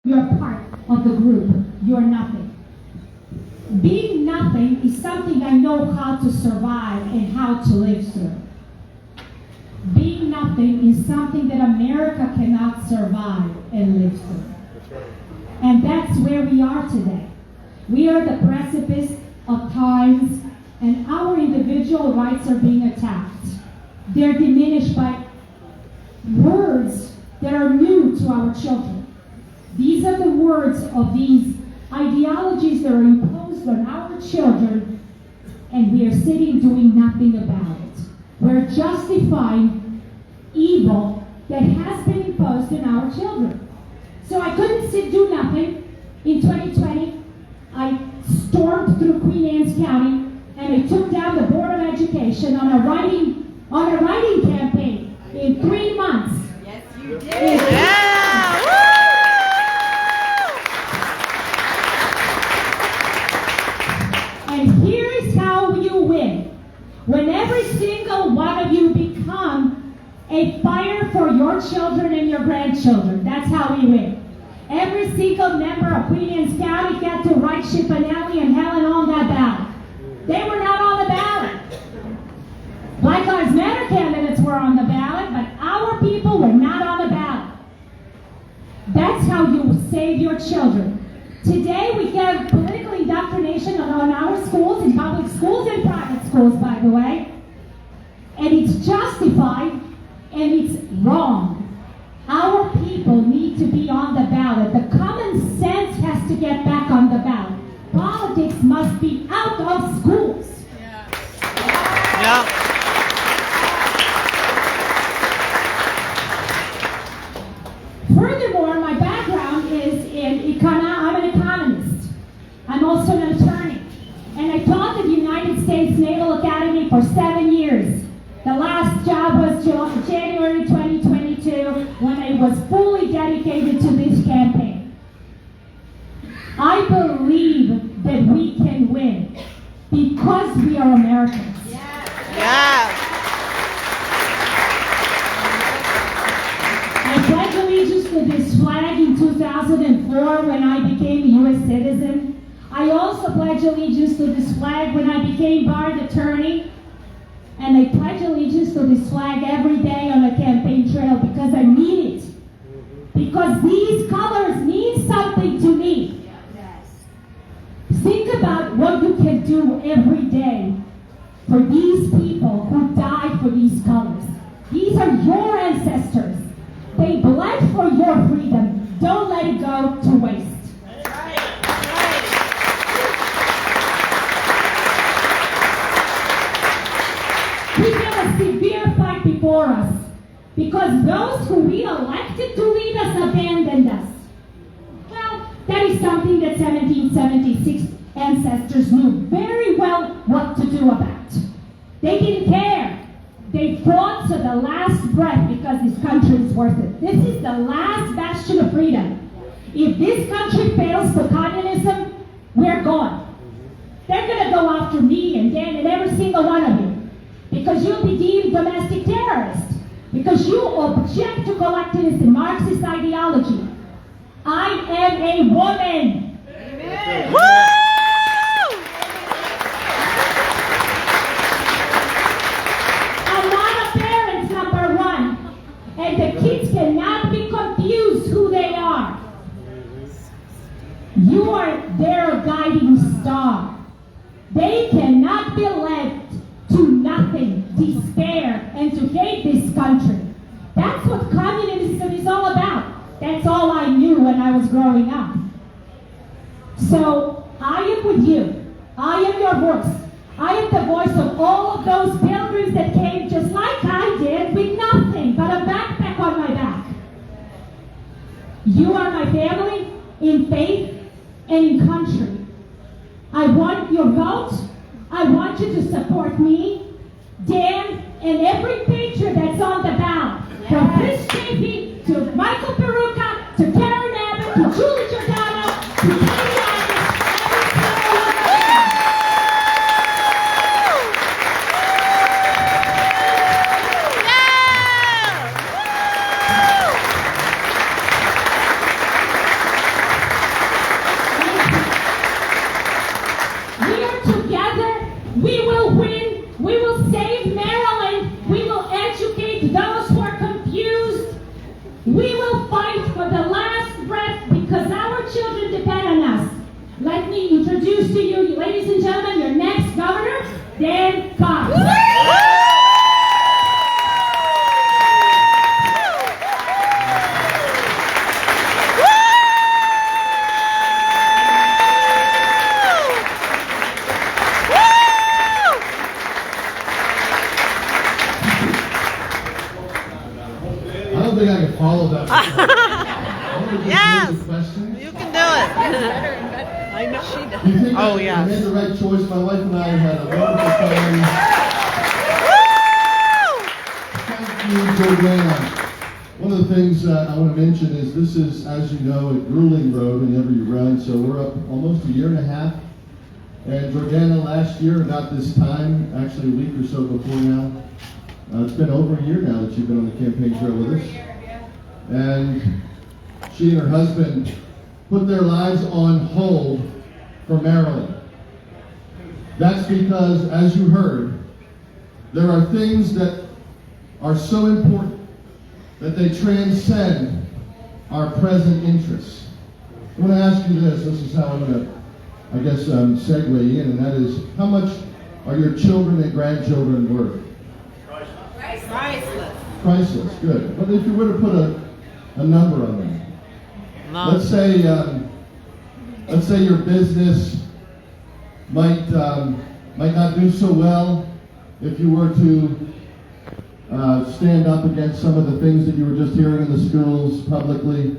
you're part of the group. You're nothing. Being nothing is something I know how to survive and how to live through. Being nothing is something that America cannot survive and live through. And that's where we are today. We are the precipice of times, and our individual rights are being attacked. They're diminished by words that are new to our children. These are the words of these ideologies that are imposed on our children, and we are sitting doing nothing about it. We're justifying evil that has been imposed on our children. So I couldn't do nothing. In 2020, I stormed through Queen Anne's County and I took down the Board of Education on a writing campaign in 3 months. Yes, you did. And here is how you win. When every single one of you become a fighter for your children and your grandchildren, that's how we win. Every single member of Queen Anne's County got to write Schifanelli and Helen on that ballot. They were not on the ballot. Black Lives Matter candidates were on the ballot, but our people were not on the ballot. That's how you save your children. Today we have political indoctrination on our schools, in public schools and private schools, by the way. And it's justified and it's wrong. Our people need to be on the ballot. The common sense has to get back on the ballot. Politics must be out of schools. Yeah. Furthermore, my background is I'm an economist. I'm also an attorney. And I taught at the United States Naval Academy for 7 years. The last job was January 2022, when I was fully dedicated to this campaign. I believe that we can win because we are Americans. Yeah. I pledged allegiance to this flag in 2004 when I became a U.S. citizen. I also pledged allegiance to this flag when I became barred attorney. And I pledge allegiance to this flag every day on a campaign trail because I mean it. Because these colors mean something to me. Think about what you can do every day for these people who died for these colors. These are your ancestors. They bled for your freedom. Don't let it go to waste. We have a severe fight before us because those who we elected to lead us abandoned us. Well, that is something that 1776 ancestors knew very well what to do about. They didn't care. They fought to the last breath because this country is worth it. This is the last bastion of freedom. If this country fails to communism, we're gone. They're going to go after me and Dan and every single one of you. Because you'll be deemed domestic terrorists. Because you object to collectivist and Marxist ideology. I am a woman. Amen. Woo! I'm not a parent, number one. And the kids cannot be confused who they are. You are their guiding star. They cannot be led to nothing, despair, and to hate this country. That's what communism is all about. That's all I knew when I was growing up. So, I am with you. I am your voice. I am the voice of all of those pilgrims that came just like I did with nothing but a backpack on my back. You are my family in faith and in country. I want your vote. I want you to support me, Dan, and every patriot that's on the ballot. From Chris Chafee to Michael Peroutka to Karen Abbott to Julie Gordana to Katie me introduce to you, ladies and gentlemen, your next governor, Dan Cox. I don't think I can follow that. Yes. Questions? You can do it. I know she does. Do you think Oh, I yes. made the right choice? My wife and I had a wonderful family. Thank you, Gordana. One of the things I want to mention is this is, as you know, a grueling road whenever you run. So we're up almost a year and a half. And Gordana last year, about this time, actually a week or so before now, it's been over a year now that you've been on the campaign trail with us. And she and her husband put their lives on hold for Maryland. That's because, as you heard, there are things that are so important that they transcend our present interests. I want to ask you this. This is how I'm going to, I guess, segue in, and that is, how much are your children and grandchildren worth? Priceless. Priceless, good. But if you were to put a number on them, No. let's say your business might not do so well if you were to stand up against some of the things that you were just hearing in the schools publicly.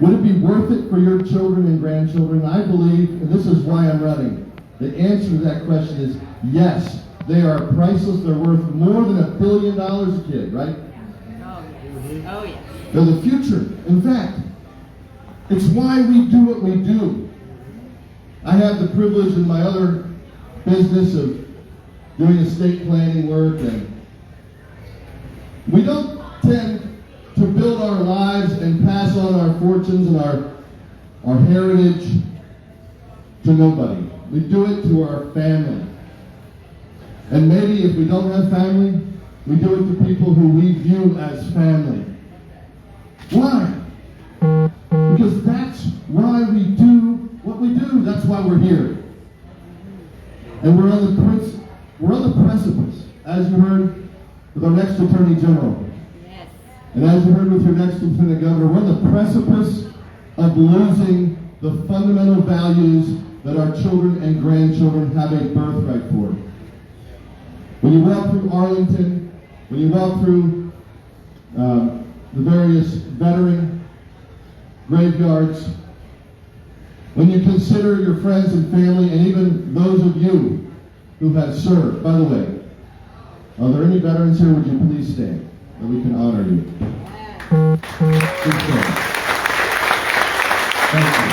Would it be worth it for your children and grandchildren? I believe, and this is why I'm running, the answer to that question is yes. They are priceless. They're worth more than $1 billion a kid, right? Oh, yes. Oh, yes. They're the future. In fact, it's why we do what we do. I have the privilege in my other business of doing estate planning work, and we don't tend to build our lives and pass on our fortunes and our heritage to nobody. We do it to our family. And maybe if we don't have family, we do it to people who we view as family. Why? Because that's why we do what we do. That's why we're here. And we're on the precipice, as you heard with our next Attorney General. Yes. And as you heard with your next Lieutenant Governor, we're on the precipice of losing the fundamental values that our children and grandchildren have a birthright for. When you walk through Arlington, when you walk through the various veteran graveyards, when you consider your friends and family, and even those of you who have served, by the way, are there any veterans here? Would you please stand that we can honor you? Please stand. Thank you. Thank you.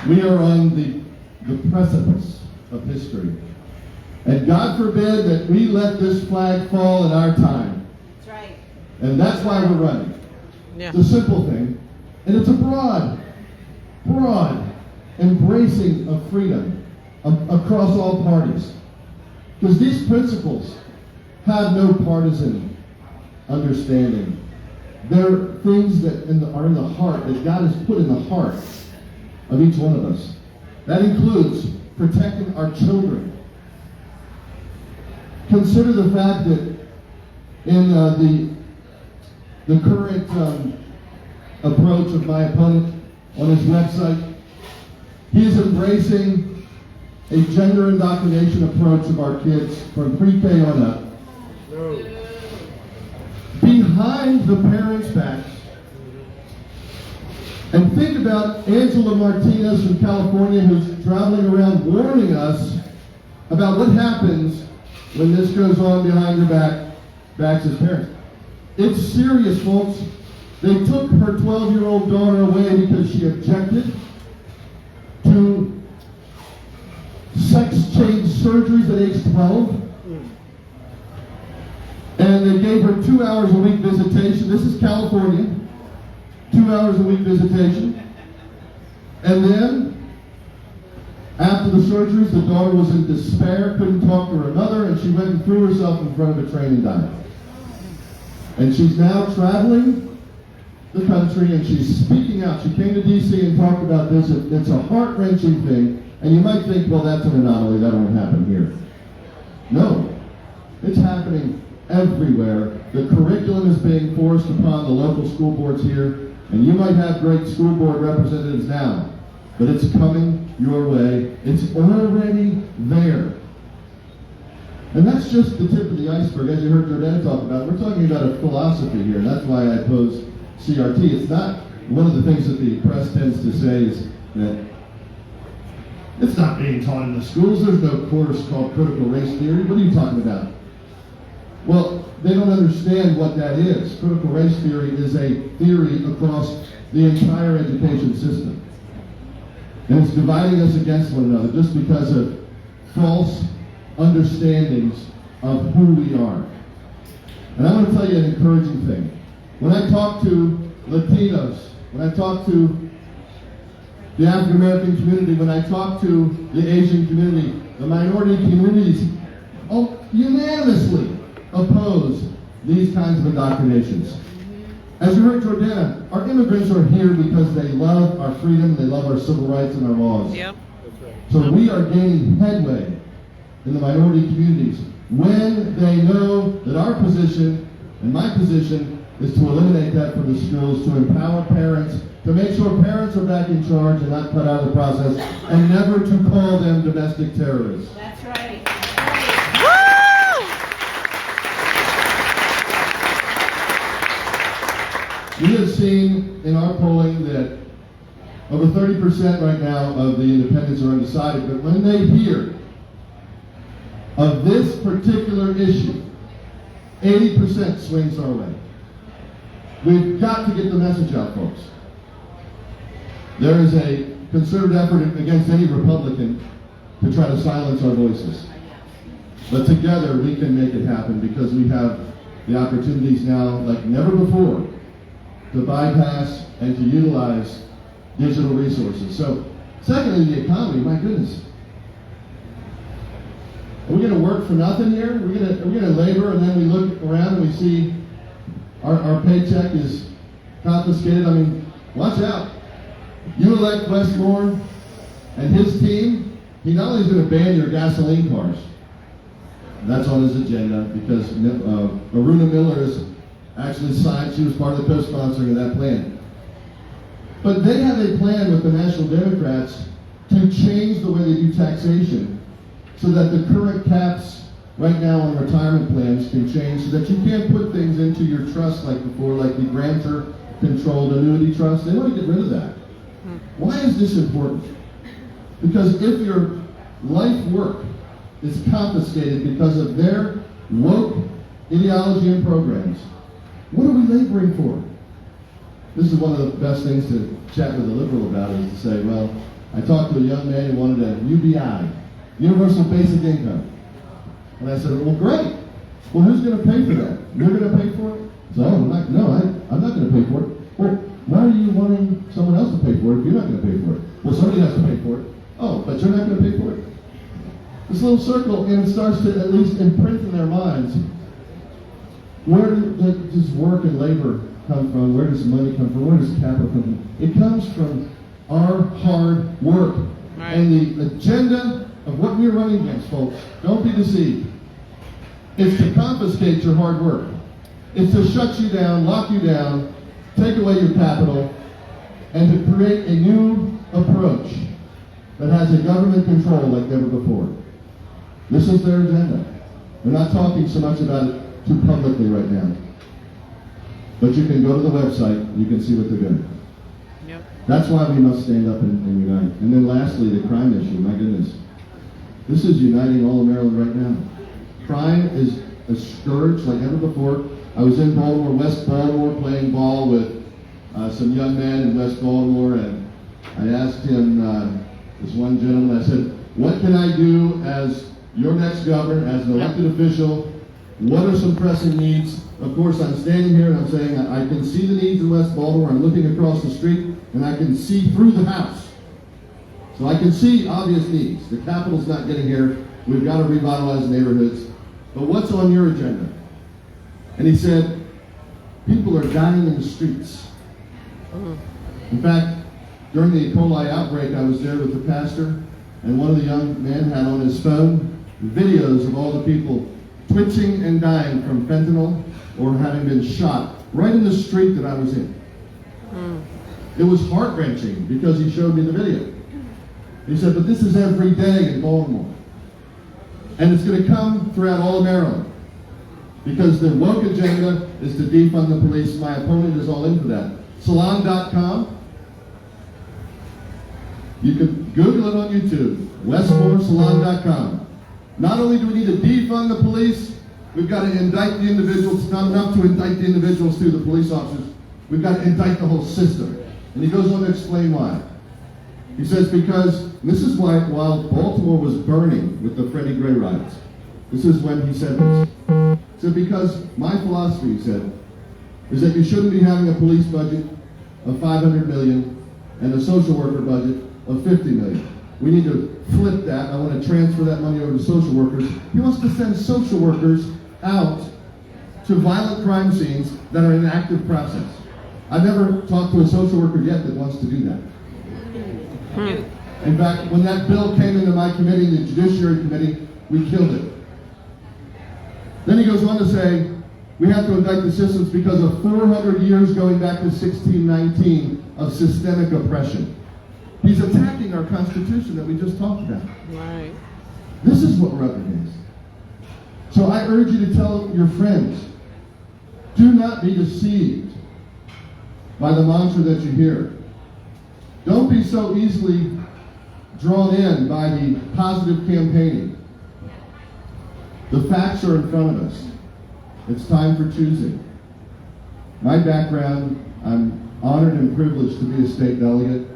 We are on the precipice of history. And God forbid that we let this flag fall in our time. That's right. And that's why we're running. Yeah. It's a simple thing. And it's a broad embracing of freedom across all parties. Because these principles have no partisan understanding. They're things that are in the heart, that God has put in the heart of each one of us. That includes protecting our children. Consider the fact that in the current approach of my opponent on his website, he is embracing a gender indoctrination approach of our kids from pre-K on up. Behind the parents' backs. And think about Angela Martinez from California, who's traveling around warning us about what happens when this goes on behind your backs as parents. It's serious, folks. They took her 12-year-old daughter away because she objected to sex change surgeries at age 12. And they gave her 2 hours a week visitation. This is California. 2 hours a week visitation. And then, after the surgeries, the daughter was in despair, couldn't talk to her mother, and she went and threw herself in front of a train and died. And she's now traveling the country and she's speaking out. She came to DC and talked about this. It's a heart-wrenching thing. And you might think, well, that's an anomaly. That won't happen here. No. It's happening everywhere. The curriculum is being forced upon the local school boards here. And you might have great school board representatives now. But it's coming your way. It's already there. And that's just the tip of the iceberg. As you heard Gordana talk about, we're talking about a philosophy here. And that's why I oppose CRT. It's not one of the things that the press tends to say is that it's not being taught in the schools. There's no course called critical race theory. What are you talking about? Well, they don't understand what that is. Critical race theory is a theory across the entire education system. And it's dividing us against one another just because of false understandings of who we are. And I want to tell you an encouraging thing. When I talk to Latinos, when I talk to the African American community, when I talk to the Asian community, the minority communities, unanimously oppose these kinds of indoctrinations. As you heard Gordana, our immigrants are here because they love our freedom, they love our civil rights and our laws. Yep. So we are gaining headway in the minority communities when they know that our position and my position is to eliminate that from the schools, to empower parents, to make sure parents are back in charge and not cut out of the process, and never to call them domestic terrorists. That's right. We have seen in our polling that over 30% right now of the independents are undecided, but when they hear of this particular issue, 80% swings our way. We've got to get the message out, folks. There is a concerted effort against any Republican to try to silence our voices. But together we can make it happen because we have the opportunities now like never before to bypass and to utilize digital resources. So, secondly, the economy, my goodness. Are we going to work for nothing here? Are we going to labor and then we look around and we see our paycheck is confiscated? I mean, watch out. You elect Wes Moore and his team, he not only is going to ban your gasoline cars, that's on his agenda because Aruna Miller is actually signed, she was part of the co-sponsoring of that plan. But they have a plan with the National Democrats to change the way they do taxation so that the current caps right now on retirement plans can change so that you can't put things into your trust like before, like the grantor-controlled annuity trust. They want to get rid of that. Why is this important? Because if your life work is confiscated because of their woke ideology and programs, what are we laboring for? This is one of the best things to chat with a liberal about is to say, well, I talked to a young man who wanted a UBI, Universal Basic Income. And I said, well, great. Well, who's going to pay for that? You're going to pay for it? So, I'm not going to pay for it. Well, why are you wanting someone else to pay for it if you're not going to pay for it? Well, somebody has to pay for it. Oh, but you're not going to pay for it? This little circle, and it starts to at least imprint in their minds. Where does work and labor come from? Where does money come from? Where does capital come from? It comes from our hard work. Right. And the agenda of what we're running against, folks, don't be deceived. It's to confiscate your hard work. It's to shut you down, lock you down, take away your capital, and to create a new approach that has a government control like never before. This is their agenda. They're not talking so much about it too publicly right now. But you can go to the website, you can see what they're doing. Yep. That's why we must stand up and unite. And then lastly, the crime issue, my goodness. This is uniting all of Maryland right now. Crime is a scourge like never before. I was in Baltimore, West Baltimore, playing ball with some young men in West Baltimore, and I asked him, this one gentleman, I said, what can I do as your next governor, as an elected official? What are some pressing needs? Of course, I'm standing here and I'm saying I can see the needs in West Baltimore. I'm looking across the street and I can see through the house. So I can see obvious needs. The capital's not getting here. We've got to revitalize neighborhoods. But what's on your agenda? And he said, People are dying in the streets. In fact, during the E. coli outbreak, I was there with the pastor, and one of the young men had on his phone videos of all the people twitching and dying from fentanyl or having been shot right in the street that I was in. It was heart-wrenching because he showed me the video. He said, but this is every day in Baltimore. And it's going to come throughout all of Maryland. Because the woke agenda is to defund the police. My opponent is all in for that. Salon.com. You can Google it on YouTube. WestmoreSalon.com. Not only do we need to defund the police, we've got to indict the individuals. It's not enough to indict the individuals too, the police officers. We've got to indict the whole system. And he goes on to explain why. He says because, and this is why while Baltimore was burning with the Freddie Gray riots, this is when he said this. He said, because my philosophy, he said, is that you shouldn't be having a police budget of $500 million and a social worker budget of $50 million. We need to flip that. I want to transfer that money over to social workers. He wants to send social workers out to violent crime scenes that are in active process. I've never talked to a social worker yet that wants to do that. In fact, when that bill came into my committee, the Judiciary Committee, we killed it. Then he goes on to say, we have to indict the systems because of 400 years going back to 1619 of systemic oppression. He's attacking our Constitution that we just talked about. Right. This is what we're up against. So I urge you to tell your friends, do not be deceived by the mantra that you hear. Don't be so easily drawn in by the positive campaigning. The facts are in front of us. It's time for choosing. My background, I'm honored and privileged to be a state delegate.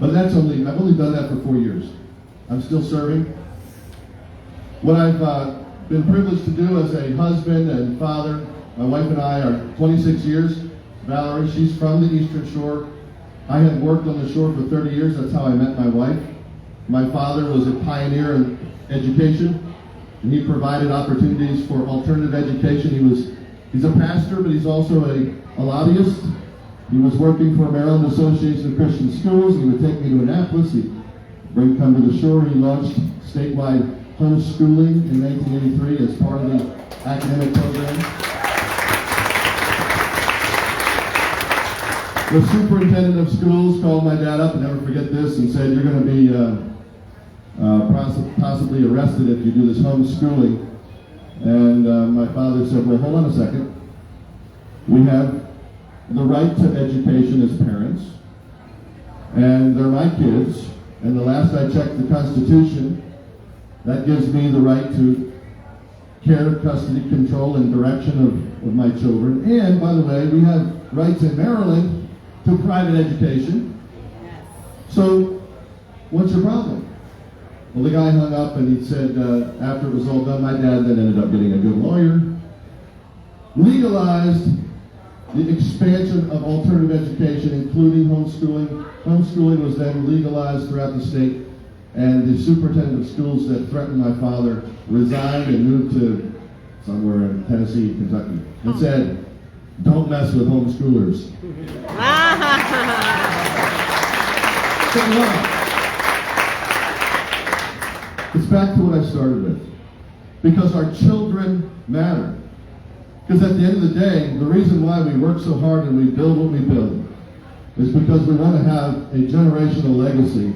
But I've only done that for 4 years. I'm still serving. What I've been privileged to do as a husband and father, my wife and I are 26 years. Valerie, she's from the Eastern Shore. I had worked on the shore for 30 years. That's how I met my wife. My father was a pioneer in education, and he provided opportunities for alternative education. He's a pastor, but he's also a lobbyist. He was working for Maryland Association of Christian Schools. He would take me to Annapolis. He'd come to the shore. He launched statewide homeschooling in 1983 as part of the academic program. The superintendent of schools called my dad up, and never forget this, and said, you're going to be possibly arrested if you do this homeschooling. And my father said, well, hold on a second. We have the right to education as parents, and they're my kids, and the last I checked the Constitution, that gives me the right to care, custody, control, and direction of my children. And, by the way, we have rights in Maryland to private education. So, what's your problem? Well, the guy hung up and he said, after it was all done, my dad then ended up getting a good lawyer, legalized the expansion of alternative education, including homeschooling. Homeschooling was then legalized throughout the state, and the superintendent of schools that threatened my father resigned and moved to somewhere in Tennessee, Kentucky, and said, don't mess with homeschoolers. It's back to what I started with. Because our children matter. Because at the end of the day, the reason why we work so hard and we build what we build is because we want to have a generational legacy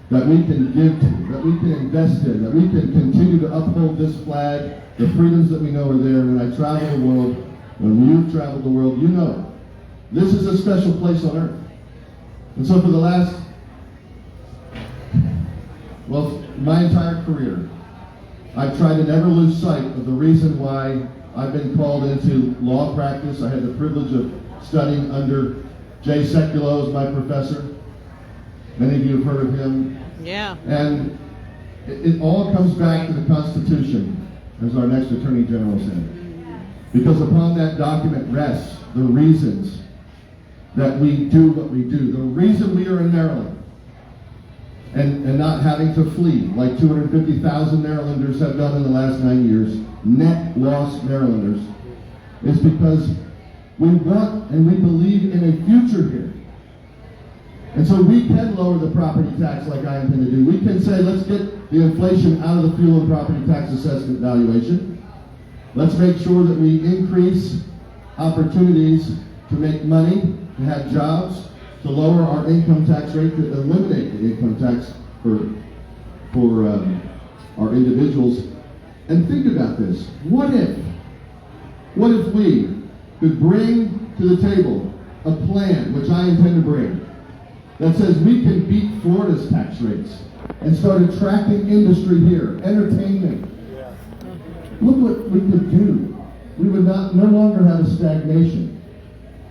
that we can give to, that we can invest in, that we can continue to uphold this flag, the freedoms that we know are there. When I travel the world, when you've traveled the world, you know this is a special place on earth. And so for the last, my entire career, I've tried to never lose sight of the reason why I've been called into law practice. I had the privilege of studying under Jay Sekulow as my professor. Many of you have heard of him. Yeah. And it all comes back to the Constitution, as our next Attorney General said. Because upon that document rests the reasons that we do what we do. The reason we are in Maryland and not having to flee like 250,000 Marylanders have done in the last 9 years, net lost Marylanders, is because we want and we believe in a future here. And so we can lower the property tax like I intend to do. We can say, let's get the inflation out of the fuel and property tax assessment valuation. Let's make sure that we increase opportunities to make money, to have jobs, to lower our income tax rate, to eliminate the income tax for our individuals. And think about this. What if we could bring to the table a plan, which I intend to bring, that says we can beat Florida's tax rates and start attracting industry here, entertainment. Look what we could do. We would no longer have a stagnation.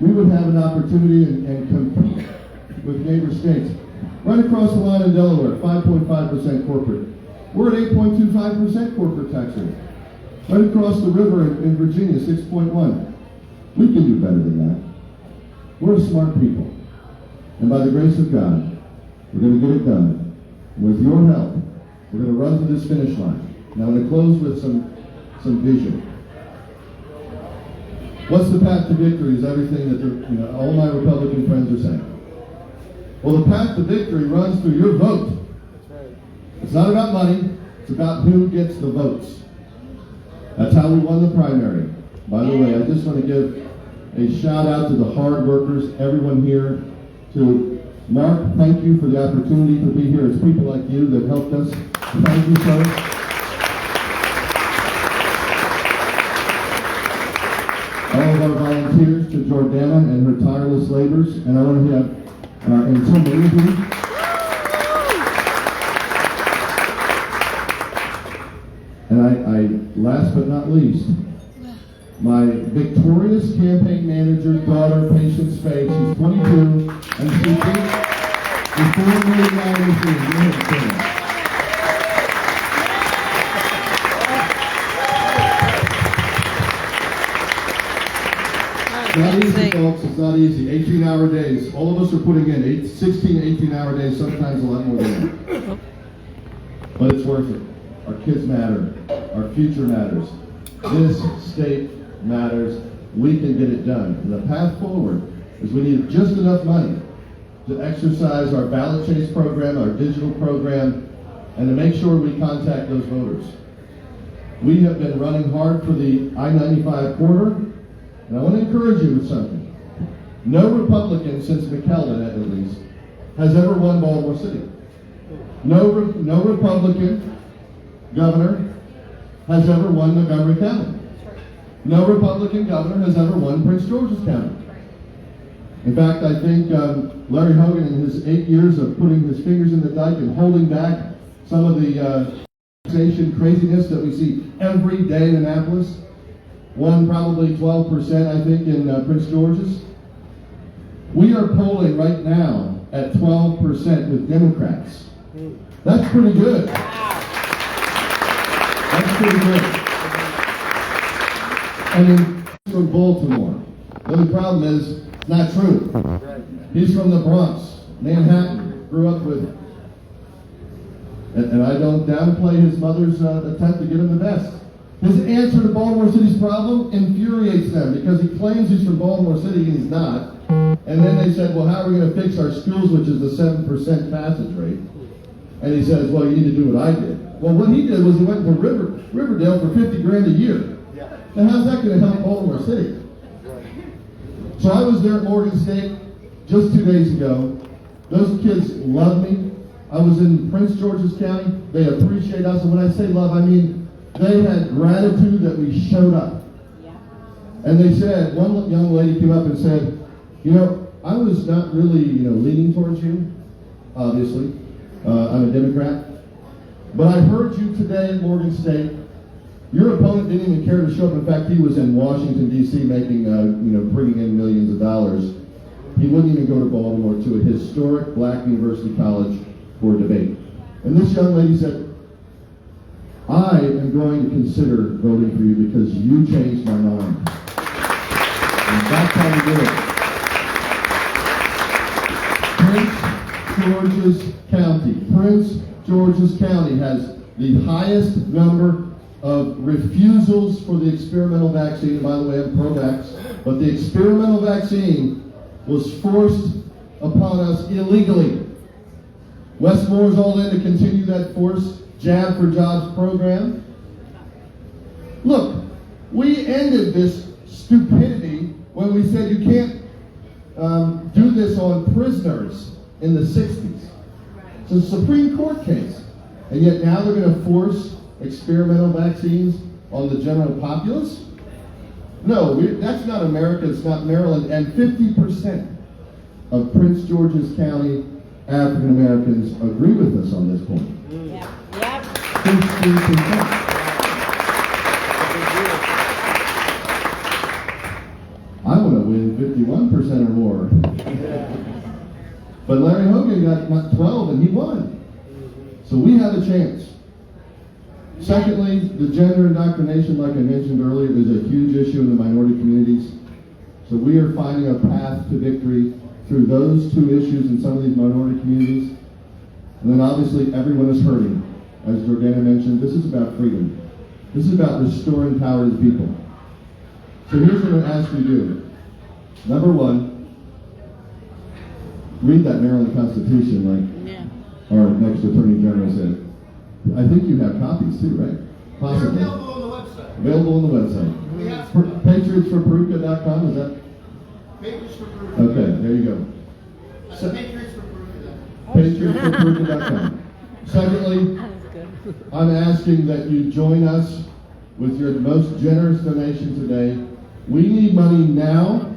We would have an opportunity and compete with neighbor states. Right across the line in Delaware, 5.5% corporate. We're at 8.25% corporate tax rate. Right across the river in Virginia, 6.1. We can do better than that. We're smart people. And by the grace of God, we're going to get it done. With your help, we're going to run to this finish line. Now I'm going to close with some vision. What's the path to victory is everything that all my Republican friends are saying. Well, the path to victory runs through your vote. It's not about money. It's about who gets the votes. That's how we won the primary. By the way, I just want to give a shout out to the hard workers, everyone here. To Mark, thank you for the opportunity to be here. It's people like you that helped us. Thank you, sir. All of our volunteers, to Gordana and her tireless labors, and I want to have until Lindsay. And I last but not least, my victorious campaign manager, daughter, Patience Faith. She's 22, and she beat the 4 million machine. It's not easy, folks. It's not easy. 18-hour days. All of us are putting in 16, 18-hour days, sometimes a lot more than that. But it's worth it. Our kids matter. Our future matters. This state matters. We can get it done. And the path forward is we need just enough money to exercise our ballot chase program, our digital program, and to make sure we contact those voters. We have been running hard for the I-95 corridor, and I want to encourage you with something. No Republican since McKeldin, at least, has ever won Baltimore City. No Republican governor has ever won Montgomery County. No Republican governor has ever won Prince George's County. In fact, I think Larry Hogan, in his 8 years of putting his fingers in the dike and holding back some of the taxation craziness that we see every day in Annapolis, won probably 12%, I think, in Prince George's. We are polling right now at 12% with Democrats. That's pretty good. That's pretty good. And then from Baltimore. The only problem is, it's not true. He's from the Bronx, Manhattan, grew up with, and I don't downplay his mother's attempt to give him the best. His answer to Baltimore City's problem infuriates them because he claims he's from Baltimore City and he's not. And then they said, well, how are we going to fix our schools, which is the 7% passage rate? And he says, well, you need to do what I did. Well, what he did was he went to Riverdale for $50,000 a year. Now, how's that going to help Baltimore City? So I was there at Morgan State just 2 days ago. Those kids love me. I was in Prince George's County. They appreciate us. And when I say love, I mean they had gratitude that we showed up. And they said, one young lady came up and said, I was not really, leaning towards you, obviously. I'm a Democrat. But I heard you today at Morgan State. Your opponent didn't even care to show up. In fact, he was in Washington, D.C. making, bringing in millions of dollars. He wouldn't even go to Baltimore to a historic black university college for a debate. And this young lady said, I am going to consider voting for you because you changed my mind. And that's how we do it. Prince George's County has the highest number of refusals for the experimental vaccine. And by the way, I'm pro-vax, but the experimental vaccine was forced upon us illegally. Westmore's all in to continue that forced Jab for Jobs program. Look, we ended this stupidity when we said you can't do this on prisoners in the 60s. It's a Supreme Court case. And yet now they're going to force experimental vaccines on the general populace? No, that's not America, it's not Maryland. And 50% of Prince George's County African Americans agree with us on this point. Yep. Yep. 50%. I want to win 51% or more. But Larry Hogan got 12 and he won. So we have a chance. Secondly, the gender indoctrination, like I mentioned earlier, is a huge issue in the minority communities. So we are finding a path to victory through those two issues in some of these minority communities. And then obviously everyone is hurting. As Gordana mentioned, this is about freedom. This is about restoring power to the people. So here's what I'm going to ask you to do. Number one, read that Maryland Constitution like our next Attorney General said. I think you have copies too, right? Possibly. They're available on the website. Available on the website. We have Patriotsforperoutka.com, is that? Patriots for Peroutka. Okay, there you go. That's Patriots for Peroutka. Patriotsforperoutka.com. Secondly, I'm asking that you join us with your most generous donation today. We need money now.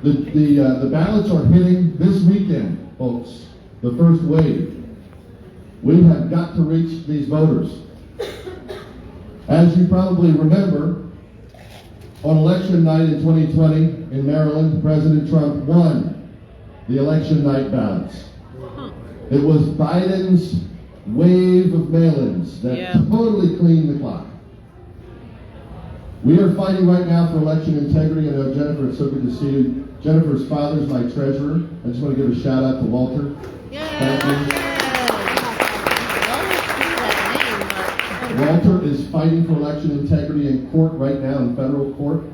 The ballots are hitting this weekend, folks. The first wave. We have got to reach these voters. As you probably remember, on election night in 2020 in Maryland, President Trump won the election night ballots. It was Biden's wave of mail-ins that totally cleaned the clock. We are fighting right now for election integrity. I know Jennifer, it's so good to see you. Jennifer's father is my treasurer. I just want to give a shout out to Walter. Thank you. Walter is fighting for election integrity in court right now, in federal court.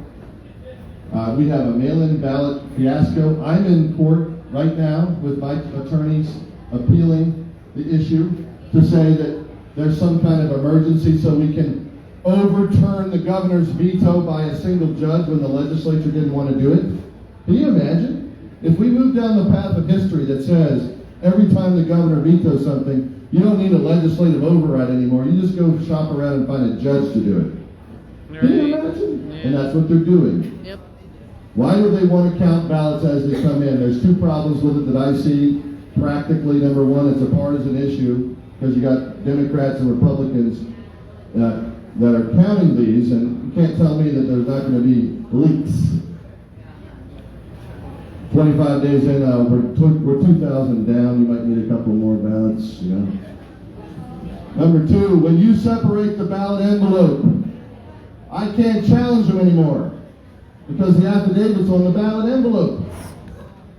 We have a mail-in ballot fiasco. I'm in court right now with my attorneys appealing the issue to say that there's some kind of emergency so we can overturn the governor's veto by a single judge when the legislature didn't want to do it. Can you imagine? If we move down the path of history that says every time the governor vetoes something, you don't need a legislative override anymore. You just go shop around and find a judge to do it. Can you imagine? And that's what they're doing. Yep. Why do they want to count ballots as they come in? There's two problems with it that I see. Practically, number one, it's a partisan issue because you got Democrats and Republicans that are counting these, and you can't tell me that there's not going to be leaks. 25 days in, we're 2,000 down. You might need a couple more ballots. You know. Number two, when you separate the ballot envelope, I can't challenge them anymore because the affidavit's on the ballot envelope.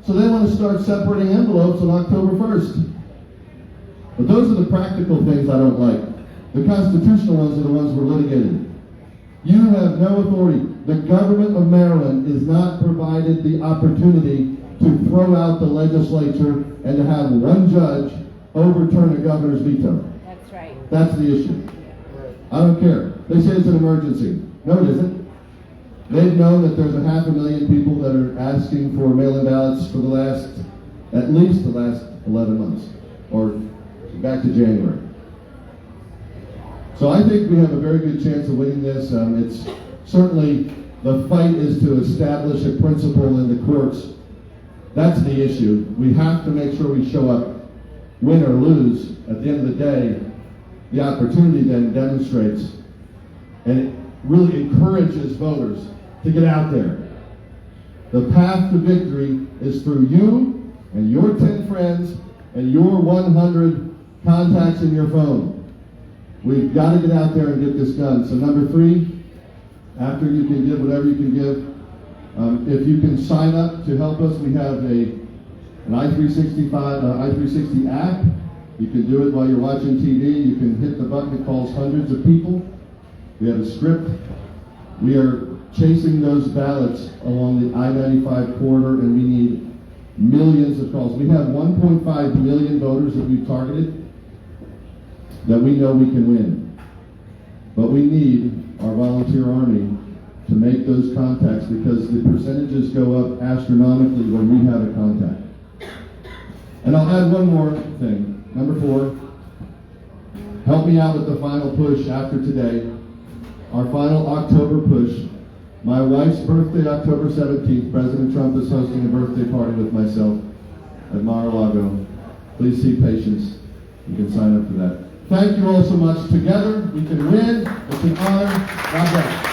So they want to start separating envelopes on October 1st. But those are the practical things I don't like. The constitutional ones are the ones we're litigating. You have no authority. The government of Maryland is not provided the opportunity to throw out the legislature and to have one judge overturn a governor's veto. That's right. That's the issue. I don't care. They say it's an emergency. No, it isn't. They've known that there's 500,000 people that are asking for mail-in ballots for at least the last 11 months, or back to January. So I think we have a very good chance of winning this. It's certainly, the fight is to establish a principle in the courts. That's the issue. We have to make sure we show up, win or lose. At the end of the day, the opportunity then demonstrates, and it really encourages voters to get out there. The path to victory is through you and your 10 friends and your 100 contacts in your phone. We've got to get out there and get this done. So number three, after you can give whatever you can give, if you can sign up to help us, we have an I-360 app You can do it while you're watching TV. You can hit the button that calls hundreds of people. We have a script. We are chasing those ballots along the I-95 corridor, and we need millions of calls. We have 1.5 million voters that we've targeted that we know we can win. But we need our volunteer army to make those contacts, because the percentages go up astronomically when we have a contact. And I'll add one more thing. Number 4, help me out with the final push after today. Our final October push. My wife's birthday, October 17th, President Trump is hosting a birthday party with myself at Mar-a-Lago. Please see patience. You can sign up for that. Thank you all so much. Together, we can win. It's an honor. God bless.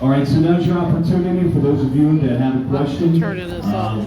All right, so now's your opportunity for those of you that have a question. Turning this off.